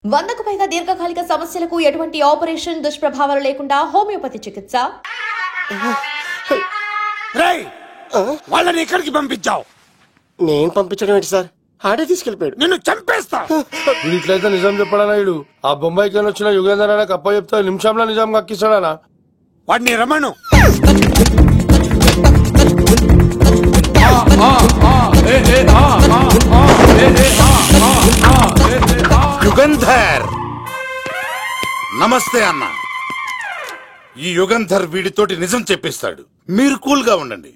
100కు పైగా దీర్ఘకాలిక సమస్యలకు ఎటువంటి ఆపరేషన్ దుష్ప్రభావాలు లేకుండా హోమియోపతి చికిత్స. వాళ్ళని ఎక్కడికి పంపించావు? నేను పంపించడం ఏంటి సార్, ఆడే తీసుకెళ్ళిపోయాడు. నిన్ను చంపేస్తా. ఇట్లయితే నిజం చెప్పడానా? ఇడు ఆ బొంబాయికి వచ్చిన యుగేందర్ అన్న కప్ప చెప్తా నిమిషంలో నిజం కక్కిస్తాడా? వాడిని రమణు. యుగంధర్ నమస్తే అన్న. ఈ యుగంధర్ వీడితోటి నిజం చెప్పిస్తాడు, మీరు కూల్ గా ఉండండి.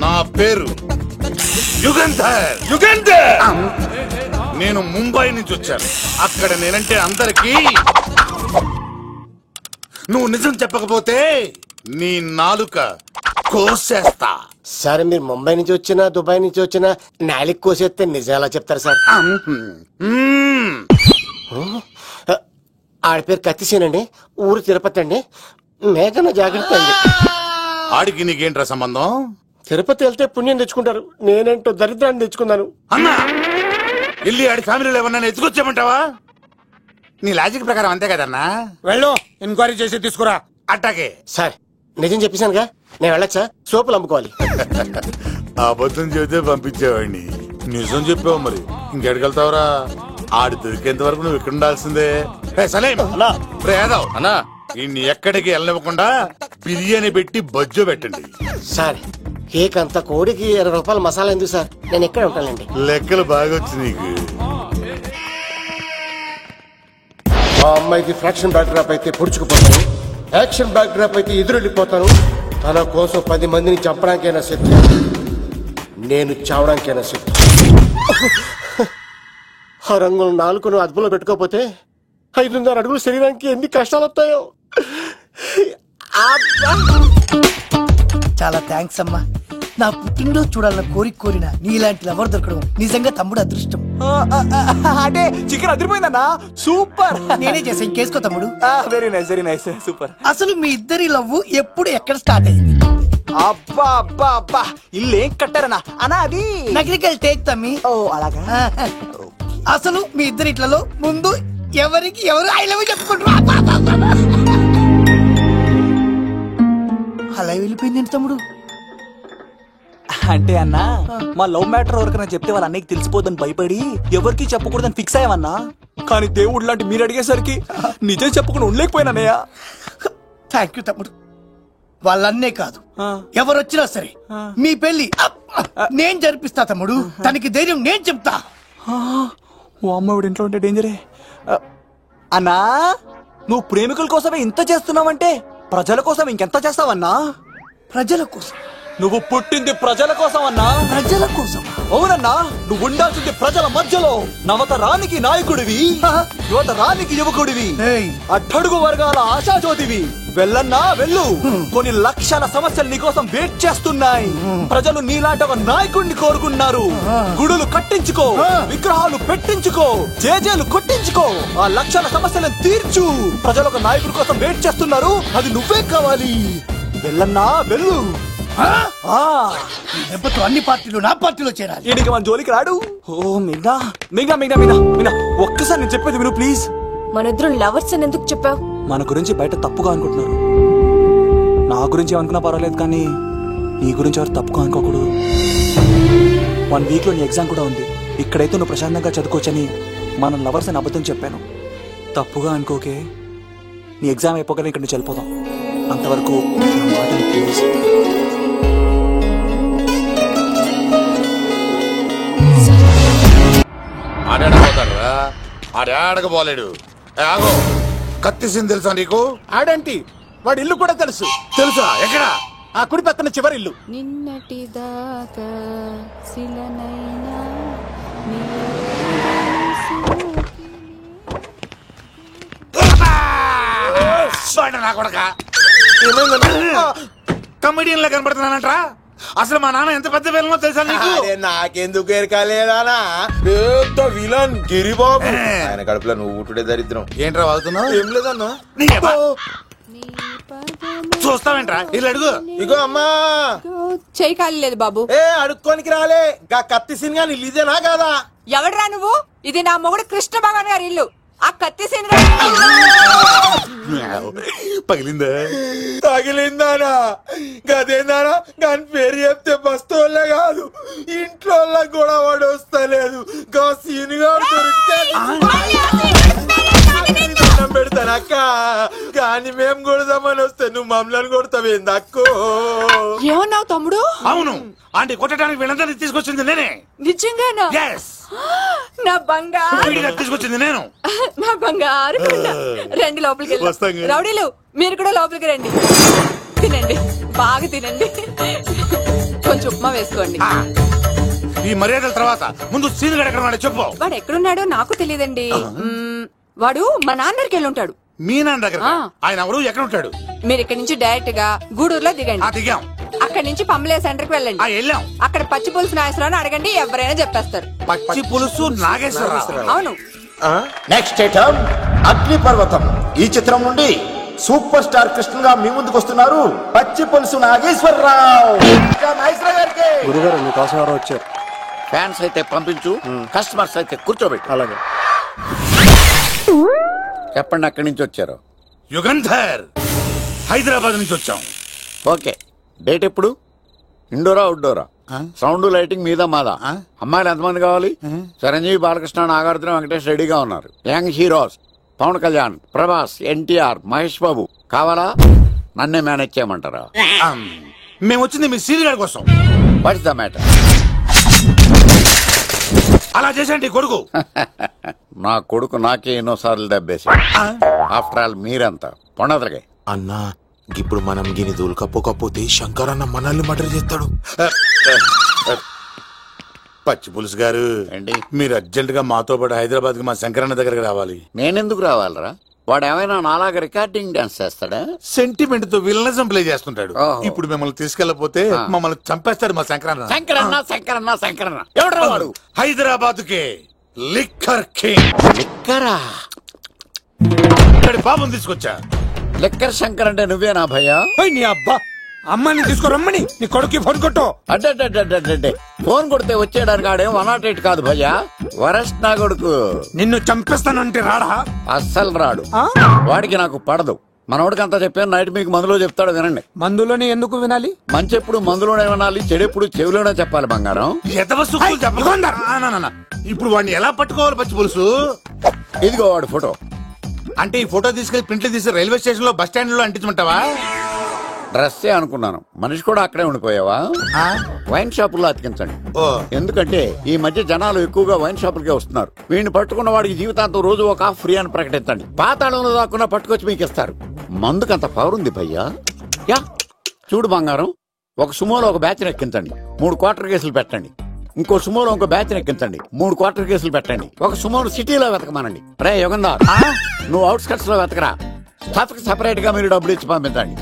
నా పేరు యుగంధర్. యుగంధర్ నేను ముంబై నుంచి వచ్చాను. అక్కడ నేనంటే అందరికీ. నువ్వు నిజం చెప్పకపోతే నీ నాలుక కోసేస్తా. సరే, మీరు ముంబై నుంచి వచ్చినా దుబాయ్ నుంచి వచ్చినా నాలిక్ కోసేస్తే నిజం ఎలా చెప్తారు సార్? ఆడి పేరు కత్తిసేనండి, ఊరు తిరుపతి అండి. మేఘన జాగ్రత్త అండి. ఆడికి నీకేంట్రా సంబంధం? తిరుపతి వెళ్తే పుణ్యం తెచ్చుకుంటారు, నేనేంటో దరిద్రాన్ని తెచ్చుకున్నాను. అన్నా ఇల్లి ఆడి ఫ్యామిలీలో ఎవరన్నా ఎత్తుకొచ్చామంటావా? నీ లాజిక్ ప్రకారం అంతే కదన్నా. వెళ్ళు, ఎంక్వైరీ చేసి తీసుకురా. అట్టాకే సార్, నిజం చెప్పేశానుగా, నేను వెళ్ళొచ్చా? సోపులు అమ్ముకోవాలి. అబద్ధం చెబితే పంపించేవాడిని, నిజం చెప్పావు మరి ఇంకెడగలుగుతావురా? ఆడి దొరికేంత వరకు నువ్వు ఇక్కడ ఉండాల్సిందే. యాదవ్ అన్నా, ఇన్ని ఎక్కడికి వెళ్ళనివ్వకుండా బిర్యానీ పెట్టి బజ్జో పెట్టండి. సార్, కేక్ అంత కోడికి 20 రూపాయల మసాలా ఎందుకు సార్? నేను ఎక్కడ ఉంటానండి. లెక్కలు బాగా వచ్చి నీకు. ఆ అమ్మాయికి ఫ్రాక్షన్ బ్యాక్ డ్రాప్ అయితే పొడుచుకుపోతాను, యాక్షన్ బ్యాక్ డ్రాప్ అయితే ఎదురెళ్ళిపోతాను. తన కోసం 10 మందిని చంపడానికైనా సిద్ధం, నేను చావడానికైనా సిద్ధం. ఆ రంగులు 4 అదుపులో పెట్టుకోకపోతే 5.5 అడుగులు శరీరానికి ఎన్ని కష్టాలు వస్తాయో. చాలా థ్యాంక్స్ అమ్మా. నా పుట్టినరోజు చూడాలన్న కోరిన నీలాంటి లవర్ దొరకడం నిజంగా తమ్ముడు అదృష్టం. అంటే చికెన్ అదిరిపోయిందన్నా, సూపర్. నేనే చేసా, ఇంకేసుకో తమ్ముడు. Very nice, very nice, super. అసలు మీ ఇద్దరి లవ్ ఎప్పుడు ఎక్కడ స్టార్ట్ అయింది? అబ్బా అబ్బా అబ్బా, ఇల్లు ఏం కట్టారన్నా అన్నా? అది నగరికల్ టేక్ తమ్మి. ఓ అలాగా. అసలు మీ ఇద్దరి ఇట్లలో ముందు ఎవరికి ఎవరు ఐ లవ్ చెప్పుకుంటారు? అలా వెళ్ళిపోయింది తమ్ముడు. అంటే అన్నా, మా లవ్ మ్యాటర్ ఎవరికైనా చెప్తే వాళ్ళ అన్నయ్యకి తెలిసిపోద్దని భయపడి ఎవరికి చెప్పకూడదని ఫిక్స్ అయ్యామన్నా. కానీ దేవుడు లాంటి మీరు అడిగేసరికి నిజం చెప్పకుండా ఉండలేకపోయినానయ్యా. థ్యాంక్ యూ తమ్ముడు. వాళ్ళన్నే కాదు, ఎవరొచ్చినా సరే మీ పెళ్లి నేను జరిపిస్తా తమ్ముడు. తనకి ధైర్యం నేను చెప్తా. ఓ అమ్మఒడి ఇంట్లో ఉంటే డేంజరే. అన్నా, నువ్వు ప్రేమికుల కోసమే ఇంత చేస్తున్నావంటే ప్రజల కోసం ఇంకెంత చేస్తావన్నా? ప్రజల కోసం? నువ్వు పుట్టింది ప్రజల కోసం అన్నా. ప్రజల కోసం? అవునన్నా, నువ్వు ఉండాల్సింది ప్రజల మధ్యలో. నవతరానికి నాయకుడివి, యువతరానికి యువకుడివి, అట్టడుగు వర్గాల ఆశాజ్యోతివి. వెళ్ళన్నా వెళ్ళు, కొన్ని లక్షల సమస్యలు నీకోసం వెయిట్ చేస్తున్నాయి. ప్రజలు నీలాంటి ఒక నాయకుడిని కోరుకున్నారు. గుడులు కట్టించుకో, విగ్రహాలు పెట్టించుకో, జేజేలు కొట్టించుకో, ఆ లక్షల సమస్యలను తీర్చు. ప్రజలు ఒక నాయకుడి కోసం వెయిట్ చేస్తున్నారు, అది నువ్వే కావాలి. వెళ్ళన్నా వెళ్ళు. దెబ్బతో అన్ని పార్టీలు నా పార్టీలో చేరాలి. ఈడికి మన జోలికి రాడు. ఓ మీనా మీనా మీనా మీనా మీనా, ఒక్కసారి నేను చెప్పేది విను ప్లీజ్. మన ఇద్దరు లవర్స్ అని ఎందుకు చెప్పావు? మన గురించి బయట తప్పుగా అనుకుంటున్నారు. నా గురించి ఏమనుకున్నా పర్వాలేదు, కానీ నీ గురించి ఎవరు తప్పుగా అనుకోకూడదు. 1 వీక్ లో నీ ఎగ్జామ్ కూడా ఉంది. ఇక్కడైతే నువ్వు ప్రశాంతంగా చదువుకోవచ్చని మన లవర్స్ అని అబద్ధం చెప్పాను. తప్పుగా అనుకోకే. నీ ఎగ్జామ్ అయిపోగానే ఇక్కడ నుంచి వెళ్ళిపోదాం. అంతవరకు ప్లీజ్. ఆడాడపోతాడురా, ఆడాడకపోలేడు. ఆగో, కత్తిసింది తెలుసా నీకు? ఆడంటి వాడి ఇల్లు కూడా తెలుసు. తెలుసా? ఎక్కడ? ఆ కుడి పక్కన చివరి ఇల్లు. నిన్నటి దాకా శిలనైనా కమిడియన్ లా కనబడుతున్నానంట్రా. అసలు మా నాన్న ఎంత పెద్ద విలనో తెలుసా నీకు? నాకెందుకు ఎరకాలేదానా? పెద్ద విలన్ గిరిబాబు. ఆయన కడుపులో నువ్వు ఊటుడే దరిద్రం. ఏంట్రా వాగుతున్నావు? ఏం లేదన్నా. చూస్తావేంట్రా, ఇల్లు అడుగు. ఇగో అమ్మా, చేయి ఖాళీ లేదు బాబు. ఏ అడుక్కోనికి రాలే. గా కత్తి సినిమా ఇదేనా కాదా? ఎవడరా నువ్వు? ఇది నా మొగుడు కృష్ణ భగవాన్ గారి ఇల్లు. ఆ కత్తి సీన్ పగిలిందా? తగిలిందానా? గదేందానా? దాని పేరు చెప్తే బస్తోళ్ళే కాదు, ఇంట్లో కూడా వాడు వస్తలేదు. గా సీనుగా పెడతానక్క, కానీ మేము కొడదామని వస్తే నువ్వు మమ్మల్ని కొడతావేంది అక్కో? ఏమన్నావు తమ్ముడు? అవును, ఆంటీ కొట్టడానికి వీళ్ళందరినీ తీసుకొచ్చింది నేనే. నిజంగానా? Yes. నా బంగారు వీడిగా తీసుకొచ్చింది నేను. నా బంగారు కొండ. రండి లోపలికి వస్తాం వెళ్దాం. కదా. రౌడీలు మీరు కూడా లోపలికి రండి. తినండి, బాగా తినండి. కొంచెం ఉప్మా వేసుకోండి. ఈ మర్యాదల తర్వాత ముందు సీన్ ఎక్కడ ఉన్నాడో చెప్పు. వాడు ఎక్కడున్నాడో నాకు తెలియదండి. వాడు మా నాన్న దగ్గరికి వెళ్ళి ఉంటాడు. మీ నాన్న దగ్గర? ఆయన ఎవరు, ఎక్కడ ఉంటాడు? మీరు ఇక్కడ నుంచి డైరెక్ట్ గా గూడూరులో దిగండి. దిగాం. అక్కడి నుంచి పంబలే సెంటర్ కి వెళ్ళండి. వెళ్ళాం. అక్కడ పచ్చి పులుసు నాగేశ్వరరావు అడగండి, ఎవరైనా చెప్పేస్తారు. పచ్చి పులుసు నాగేశ్వరరావు? అవును. నెక్స్ట్ ఐటమ్ అగ్ని పర్వతం. ఈ చిత్రం నుండి సూపర్ స్టార్ కృష్ణగా మీ ముందుకు వస్తున్నారు పచ్చి పులుసు నాగేశ్వరరావు. గురుగారు మీకోసం ఎవరో వచ్చారు. ఫ్యాన్స్ అయితే పంపించు, కస్టమర్స్ అయితే కూర్చోబెట్టు. అలాగే. చెప్పండి, అక్కడి నుంచి వచ్చారు? యుగంధర్, హైదరాబాద్ నుంచి వచ్చాం. ఓకే, డేట్ ఎప్పుడు? ఇండోరా అవుట్డోరా? సౌండ్ లైటింగ్ మీద మాదా? అమ్మాయిలు ఎంతమంది కావాలి? చిరంజీవి, బాలకృష్ణ, నాగార్జున, వెంకటేష్ రెడీగా ఉన్నారు. యంగ్ హీరోస్ పవన్ కళ్యాణ్, ప్రభాస్, ఎన్టీఆర్, మహేష్ బాబు కావాలా? నన్నే మేనేజ్ చేయమంటారా? మేము వచ్చింది మీ సీన్ గారి కోసం. What's the matter? అలా చేసేంటి కొడుకు? నా కొడుకు నాకే ఎన్నోసార్లు దెబ్బేసి. ఆఫ్టర్ ఆల్ మీరంతా పొండదలకే. అన్నా, ఇప్పుడు మనం గిని దూలకపోతే శంకర్ అన్న మనల్ని మర్డర్ చేస్తాడు. పచ్చి పులుసు గారు, మీరు అర్జెంట్ గా మాతో పాటు హైదరాబాద్ కి మా శంకరన్న దగ్గరకు రావాలి. నేనెందుకు రావాలరా? వాడు ఏమైనా నాలాగా రికార్డింగ్ డాన్స్ చేస్తాడా? సెంటిమెంట్ తో విలనిజం ప్లే చేస్తుంటాడు. ఇప్పుడు మిమ్మల్ని తీసుకెళ్లపోతే మమ్మల్ని చంపేస్తాడు మా శంకరన్న. శంకరన్న శంకరన్న శంకరన్న ఎవడరా వాడు? హైదరాబాద్ కే లిక్కర్ కింగ్. లిక్కరా? ఇక్కడ బాబుని తీసుకొచ్చా. లిక్కర్ శంకర్ అంటే నువ్వేనా భయ్యా? నీ అబ్బా, అమ్మాయిని తీసుకురమ్మని నీ కొడుకు ఫోన్ కొట్టు. అడ్డే ఫోన్ కొడితే వచ్చేయడానికి ఆడేం 108 కాదు భయ్యా, వరస్ట్ నా కొడుకు. నిన్ను చంపేస్తానంటే రాడా? అస్సలు రాడు. వాడికి నాకు పడదు. మనోడికి అంతా చెప్పాను, నైట్ మీకు మందులో చెప్తాడు వినండి. మందులోనే ఎందుకు వినాలి? మంచి ఎప్పుడు మందులోనే వినాలి, చెడెప్పుడు చెవిలోనే చెప్పాలి బంగారం. ఇప్పుడు వాడిని ఎలా పట్టుకోవాలి పచ్చి పులుసు? ఇదిగో వాడు ఫోటో. అంటే ఈ ఫోటో తీసుకెళ్లి ప్రింట్లు తీసి రైల్వే స్టేషన్ లో బస్ స్టాండ్ లో అంటించమంటావా? డ్రెస్సే అనుకున్నాను, మనిషి కూడా అక్కడే ఉండిపోయావా? వైన్ షాపుల్లో అతికించండి. ఎందుకంటే ఈ మధ్య జనాలు ఎక్కువగా వైన్ షాపులకే వస్తున్నారు. వీడిని పట్టుకున్న వాడికి జీవితాంతం రోజు ఒక ఆఫ్ ఫ్రీ అని ప్రకటించండి. పాతాళంలో దాక్కున్నా పట్టుకొచ్చి మీకు ఇస్తారు. మందుకంత పవర్ ఉంది భయ్యా. యా చూడు బంగారం, ఒక సుమోలో ఒక బ్యాచ్ ఎక్కించండి, 3 క్వార్టర్ కేసులు పెట్టండి. ఇంకో సుమోలో ఇంకో బ్యాచ్ ఎక్కించండి, 3 క్వార్టర్ కేసులు పెట్టండి. ఒక సుమోను సిటీలో వెతకమానండి. రే యుగంధర్, నువ్వు అవుట్స్కట్స్ లో వెతకరా. స్టాఫ్ కి సెపరేట్ గా మీరు డబ్బులు ఇచ్చి పంపించండి.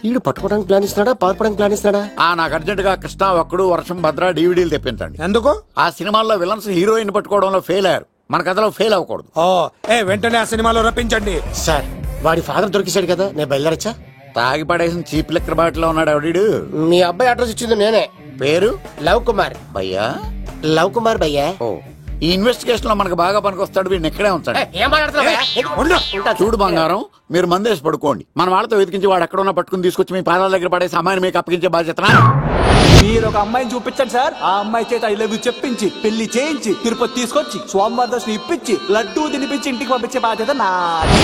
వీడు పట్టుకోవడానికి ప్లాన్ ఇస్తున్నాడా, పాల్పడానికి ప్లాన్ ఇస్తున్నాడా? నాకు అర్జెంట్ గా కృష్ణ, ఒక్కడు, వర్షం, భద్ర డివిడీలు తెప్పించండి. ఎందుకు? ఆ సినిమాల్లో విలన్స్ హీరోయిన్ పట్టుకోవడంలో ఫెయిల్ అయ్యారు, మన కథలో ఫెయిల్ అవ్వకూడదు. వెంటనే ఆ సినిమాలో రప్పించండి. సార్, వాడి ఫాదర్ దొరికేశాడు కదా, నేను బయలుదేరచ్చా? తాగి పడేసిన చీప్ లెక్కర్ బాటిలో ఉన్నాడు ఎవడీడు? మీ అబ్బాయి అడ్రస్ ఇచ్చింది నేనే. పేరు? లవ్ కుమార్ భయ్యా. లవ్ కుమార్ భయ్యా. ఈ ఇన్వెస్టిగేషన్ లో మనకు బాగా పనికొస్తాడు, వీడిని ఎక్కడే ఉంచండి. చూడు బంగారం, మీరు మందేసి పడుకోండి. మన వాళ్ళతో వెతికించి వాడు ఎక్కడ ఉన్నా పట్టుకుని తీసుకొచ్చి మీ పాదాల దగ్గర పడేసి అమ్మాయిని మీకు అప్పగించే బాధ్యత. మీరు ఒక అమ్మాయిని చూపించండి సార్. ఆ అమ్మాయి చేత ఐ లవ్ యూ చెప్పించి, పెళ్లి చేయించి, తిరుపతి తీసుకొచ్చి, స్వామివారి దర్శనం ఇప్పించి, లడ్డూ తినిపించి ఇంటికి పంపించే బాధ్యత నాది.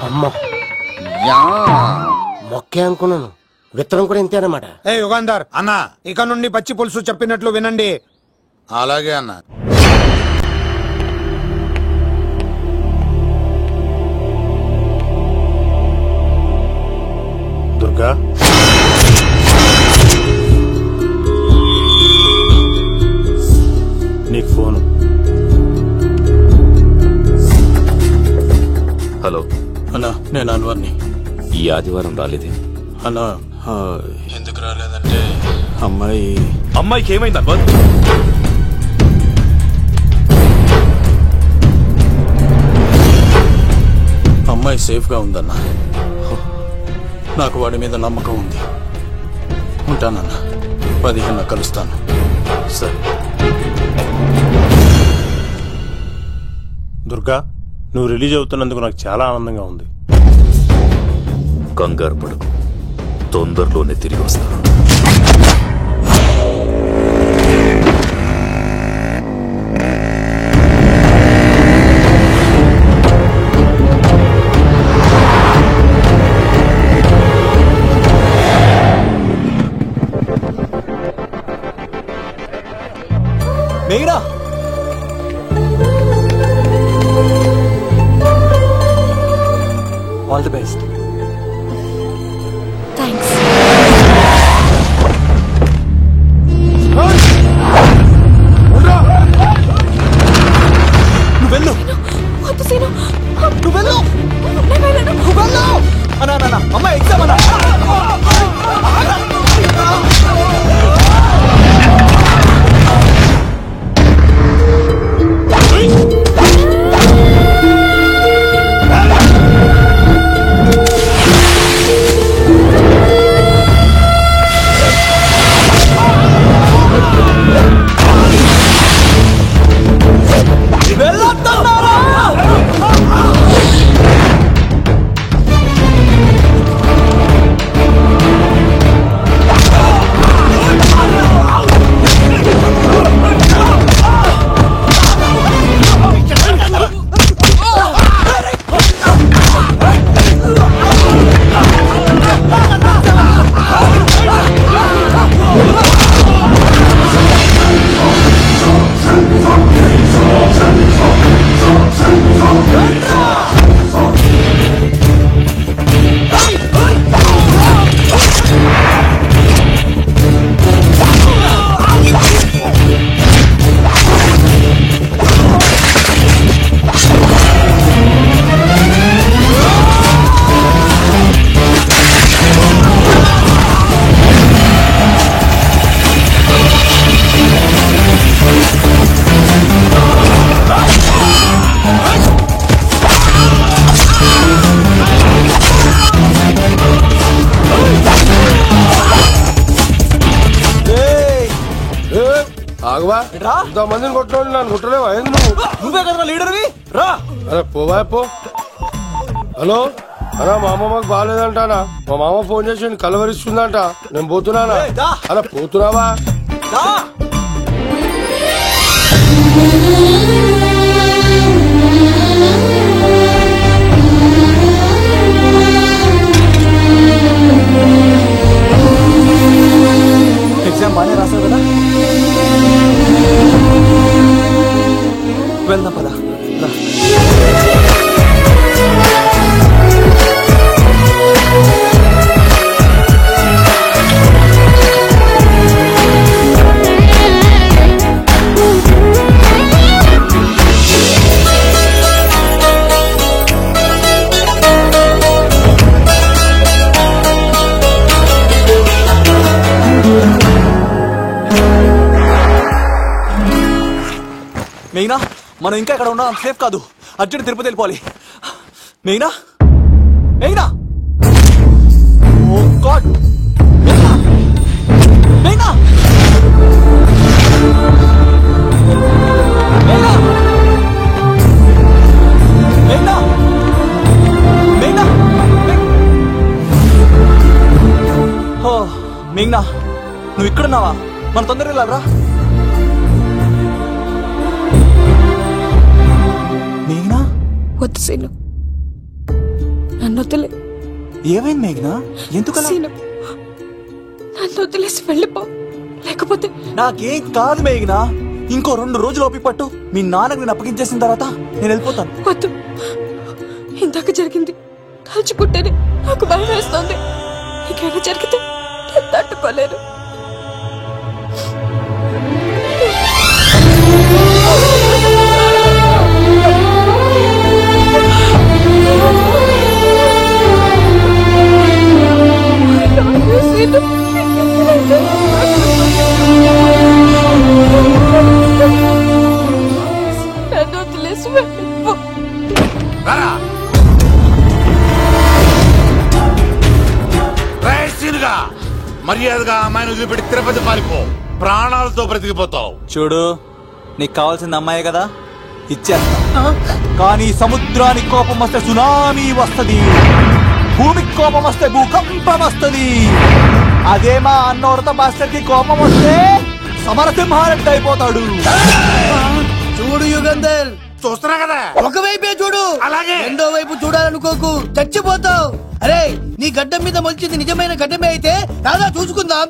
అమ్మా, మొక్కే అనుకున్నాను, విత్తనం కూడా ఇంతే అన్నమాట. యుగంధర్ అన్నా, ఇక నుండి పచ్చి పులుసు చెప్పినట్లు వినండి. అలాగే అన్నా. దుర్గా, నీకు ఫోను. హలో అన్నా, నేను అన్వర్ని. ఈ ఆదివారం రాలేదే అన్నా? ఎందుకు రాలేదంటే అమ్మాయికి ఏమైంది అన్వర్? అమ్మాయి సేఫ్ గా ఉందన్నా. నాకు వాడి మీద నమ్మకం ఉంది. ఉంటానన్నా, 15న కలుస్తాను. సరే. దుర్గా, నువ్వు రిలీజ్ అవుతున్నందుకు నాకు చాలా ఆనందంగా ఉంది. కంగారు పడకు, తొందరలోనే తిరిగి వస్తాను. మేఘనా, ఆల్ ది బెస్ట్. థ్యాంక్స్. నువ్వు వెళ్ళు. వద్దు సీను. నువ్వు వెళ్ళు. నేను వెళ్ళను. నువ్వు వెళ్ళు. అన్నా అమ్మ ఎగ్జామ్ అన్నా. ఇంతమందిని కొట్టినోళ్ళు నన్ను కొట్టలేవా? నువ్వే కదా లీడర్వి, రా. అరే పోవా పో. హలో అన్నా, మా అమ్మ మాకు బాగాలేదంటానా? మా మామ ఫోన్ చేసి కలవరిస్తుందంట. నేను పోతున్నానా? అలా పోతున్నావా? ఎగ్జామ్ బాగానే రాసావు కదా, వెళ్దాం పదా. మేఘనా, మనం ఇంకా ఇక్కడ ఉండడం సేఫ్ కాదు. అర్జెంట్ తిరుపతి వెళ్ళిపోవాలి. మేఘనా, మేఘనా, ఓ గాడ్, మేఘనా, మేఘనా, మేఘనా, మేఘనా, మేఘనా, ఓ మేఘనా, నువ్వు ఇక్కడున్నావా? మనం తొందరగా వెళ్ళాలరా. వద్దు సీను, నన్ను వదిలే. ఏమైంది మేఘనా? ఎందుకు సీను, నన్ను వదిలేసి వెళ్ళిపో, లేకపోతే. నాకేం కాదు మేఘనా, ఇంకో 2 రోజులు ఓపిక పట్టు. మీ నాన్నకు నేను అప్పగించేసిన తర్వాత నేను వెళ్ళిపోతాను. వద్దు, ఇందాక జరిగింది తలుచుకుంటేనే నాకు భయం వేస్తుంది. ఇంకేమైనా జరిగితే నేను తట్టుకోలేను. మర్యాదగా అమ్మాయిని వదిలిపెట్టి తిరుపతి పారిపో. ప్రాణాలతో బ్రతికిపోతావు. చూడు, నీకు కావాల్సింది అమ్మాయి కదా, ఇచ్చేస్తా. కానీ సముద్రానికి కోపం వస్తే సునామీ వస్తది, భూమికి కోపం వస్తే భూకంపం వస్తది. అదే మా అన్నవరత మాస్టర్ కి కోపం వస్తే సమరసింహారెడ్డి అయిపోతాడు. చూడు యుగంధర్, చూస్తున్నా కదా, ఒకవైపే చూడు, అలాగే రెండో వైపు చూడాలనుకోకు, చచ్చిపోతావు. అరే, నీ గడ్డం మీద మొలిచింది నిజమైన గడ్డమే అయితే రాదా చూసుకుందాం.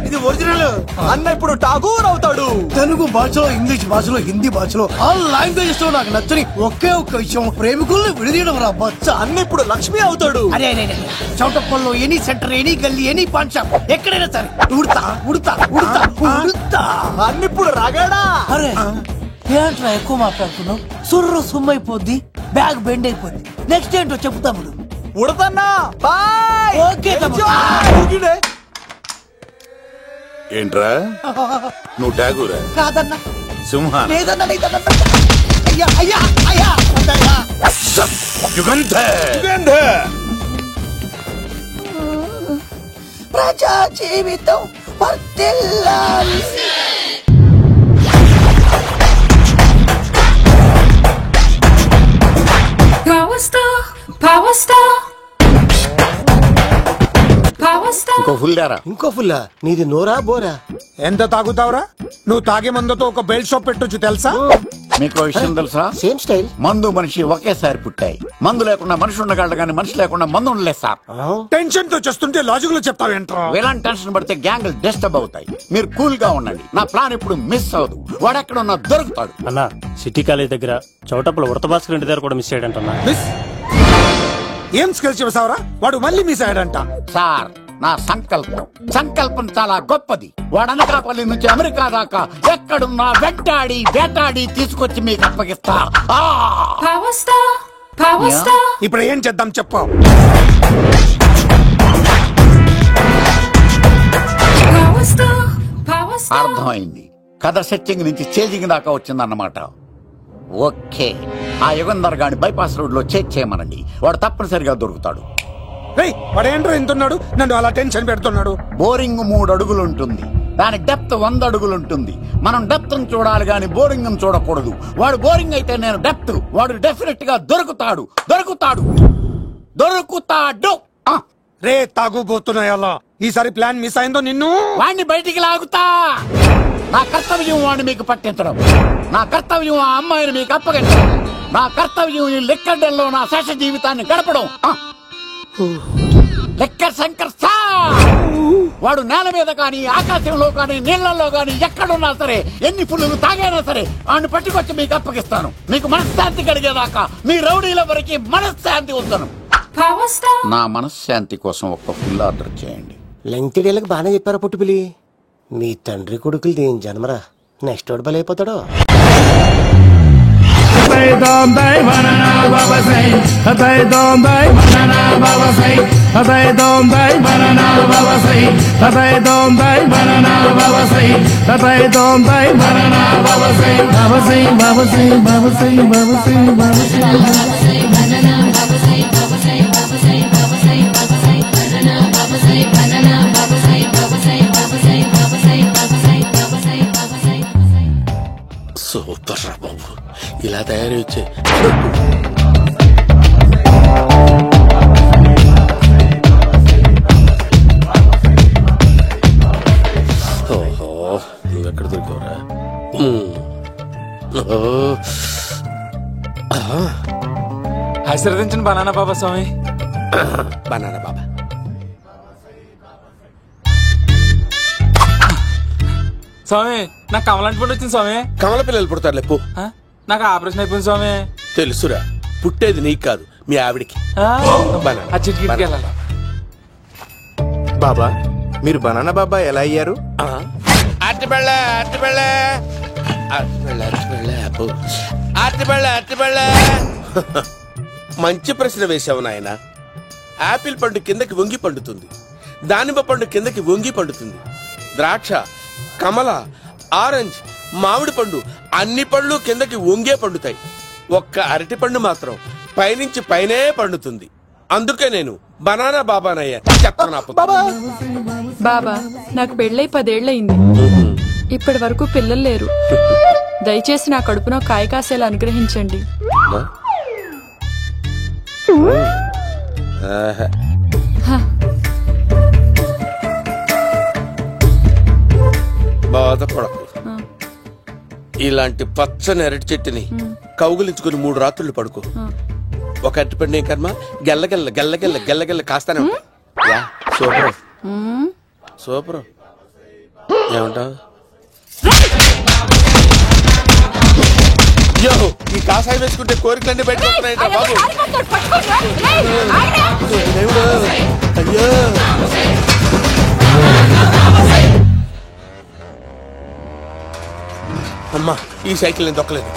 ఇది ఒరిజినల్. అన్న ఇప్పుడు ఠాగూర్ అవుతాడు. తెలుగు భాషలో, ఇంగ్లీష్ భాషలో, హిందీ భాషలో ఆల్ లాంగ్వేజెస్ లో నాకు నచ్చని ఒకే ఒక్క విషయం, ప్రేమికుల్ని విడదీయడం రా బచ్చ. అన్న ఇప్పుడు లక్ష్మి అవుతాడు. అరే చౌటప్పల్లో ఎనీ సెంటర్, ఎనీ గల్లీ, ఎనీ పాన్ షాప్, ఎక్కడైనా సరే ఉడతా ఉడతా ఉడతా ఉడతా. అన్న ఇప్పుడు రాగాడా. అరే ఏంట్రా ఎక్కువ మాట్లాడుతున్నావు? సుర్రు సుమ్మైపోద్ది, బ్యాగ్ బెండ్ అయిపోద్ది. నెక్స్ట్ ఏంటో చెప్తాము. ఉడతన్నా బాయ్. ఓకే ఏంట్రా నువ్వు ఠాగూరా? కాదన్నా, సింహ లేదన్నా, లేదన్నా. అయ్యా అయ్యా అయ్యా యుగంధర్. ప్రజా జీవితం వర్ధిల్లాలి. ఇంకో ఫుల్ దారా. ఇంకో ఫుల్లా? నీది నోరా బోరా? ఎంత తాగుతావురా? నువ్వు తాగే మందుతో ఒక బెల్ట్ షాప్ పెట్టొచ్చు తెలుసా? మీకు విషయం తెలుసా? Same style. మందు మనిషి ఒకేసారి పుట్టాయి. మందు లేకుండా మనిషి ఉండగలడు కానీ మనిషి లేకుండా మందు ఉండలేదు సార్. టెన్షన్ తో చేస్తుంటే లాజిక్ లో చెప్తావేంట్రా? ఇలాంటి టెన్షన్ పడితే గ్యాంగ్లు డిస్టర్బ్ అవుతాయి. మీరు కూల్ గా ఉండండి. నా ప్లాన్ ఇప్పుడు మిస్ అవ్వదు. వాడెక్కడ ఉన్నా దొరుకుతాడు. అన్న, సిటీ కాలేజ్ దగ్గర చౌటప్పుల ఉడత భాస్కర్ ఇంటి దగ్గర కూడా మిస్ అయ్యాడంటన్నా. ఏం స్కిల్స్ చూసావరా? వాడు మళ్ళీ మిస్ అయ్యాడంట. సార్, నా సంకల్పం చాలా గొప్పది. వాడు అనకాపల్లి నుంచి అమెరికా దాకా ఎక్కడున్నా వెంటాడి వేటాడి తీసుకొచ్చి మీకు అప్పగిస్తా. ఇప్పుడు ఏం చేద్దాం చెప్పు. అర్థమైంది. కథ సెట్టింగ్ నుంచి చేజింగ్ దాకా వచ్చిందన్నమాట. ఓకే, ఆ యుగంధర్ గాని బైపాస్ రోడ్ లో చేజ్ చేయమనండి. వాడు తప్పనిసరిగా దొరుకుతాడు. వాడేంట్రో ఎంతున్నాడు, నన్ను అలా టెన్షన్ పెడుతున్నాడు. బోరింగ్ 3 అడుగులు ఉంటుంది, దాని డెప్త్ 100 అడుగులు ఉంటుంది. మనం డెప్త్ చూడాలి గాని బోరింగ్ చూడకూడదు. వాడు బోరింగ్ అయితే నేను డెప్త్. వాడు డెఫినెట్ గా దొరుకుతాడు. రే తాగుబోతున్నాయల్లా, ఈసారి ప్లాన్ మిస్ అయిందో నిన్ను వాడిని బయటికి లాగుతా. నా కర్తవ్యం వాడిని మీకు పట్టించడం. నా కర్తవ్యం ఆ అమ్మాయిని మీకు అప్పగించడం. నా కర్తవ్యం ఈ లెక్కడ్డల్లో నా శేష జీవితాన్ని గడపడం. లెక్కర్ శంకర్ సార్, వాడు నేల మీద కానీ ఆకాశంలో కానీ నీళ్లలో కానీ ఎక్కడున్నా సరే, ఎన్ని ఫుల్లు తాగైనా సరే వాడిని పట్టుకొచ్చి మీకు అప్పగిస్తాను. మీకు మనశ్శాంతి కలిగేదాకా మీ రౌడీల వరకు మనశ్శాంతి వస్తాను. నా మనశ్శాంతి కోసం ఒక్క ఫుల్ ఆర్డర్ చేయండి. లెంగ్తీడేళ్ళకి బాగానే చెప్పారా పుట్టుపిలి? మీ తండ్రి కొడుకులు దేని జన్మరా, నెక్స్ట్ వాడు బలైపోతాడో. సూపర్ రా బాబు, ఇలా తయారీ వచ్చే. ఓహో, నువ్వెక్కడ దొరికావురా? ఆశీర్వదించండి బనానా బాబా స్వామి. బనానా బాబా. స్వామి, నాకు కమలాంటి పుట్టి వచ్చింది స్వామి. కమల పిల్లలు పుడతారు లేపు. నాకు ఆపరేషన్ అయిపోయింది స్వామి. తెలుసురా, పుట్టేది నీకు కాదు మీ ఆవిడికి. బాబా, మీరు బనానా బాబా ఎలా అయ్యారు? మంచి ప్రశ్న వేశావు నాయన. ఆపిల్ పండు కిందకి వంగి పండుతుంది, దానిమ్మ పండు కిందకి వంగి పండుతుంది, ద్రాక్ష, కమల, ఆరెంజ్, మామిడి పండు అన్ని పళ్ళు కిందకి వంగే పండుతాయి. ఒక్క అరటి పండు మాత్రం పైనుంచి పైనే పండుతుంది. అందుకే నేను బనానా బాబానయ్యా చెప్తాను బాబా నాకు పెళ్ళై 10 ఏళ్లయింది. ఇప్పటి వరకు పిల్లలు లేరు. దయచేసి నా కడుపునో కాయ కాసేలా అనుగ్రహించండి. బాధపడకు. ఇలాంటి పచ్చని అరటి చెట్టుని కౌగులించుకుని 3 రాత్రులు పడుకో. ఒక అరటిపండు కర్మ గెల్లగెల్ల గెల్లగెల్ల గెల్లగెల్ల కాస్తానే ఉంటాయి. Super super. ఏమంటావు? ఈ కాసాయి వేసుకుంటే కోరికలన్నీ బయటకు వస్తున్నాయంట బాబు. అయ్యో అమ్మా, ఈ సైకిల్ నేను దొక్కలేదు.